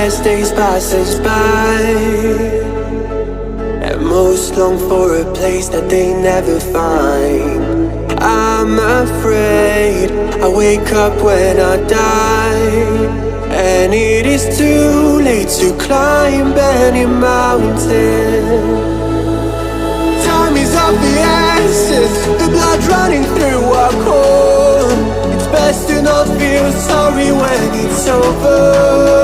as days pass us by, and most long for a place that they never find. I'm afraid I wake up when I die, and it is too late to climb any mountain. Time is of the essence, the blood running through our core. It's best to not feel sorry when it's over.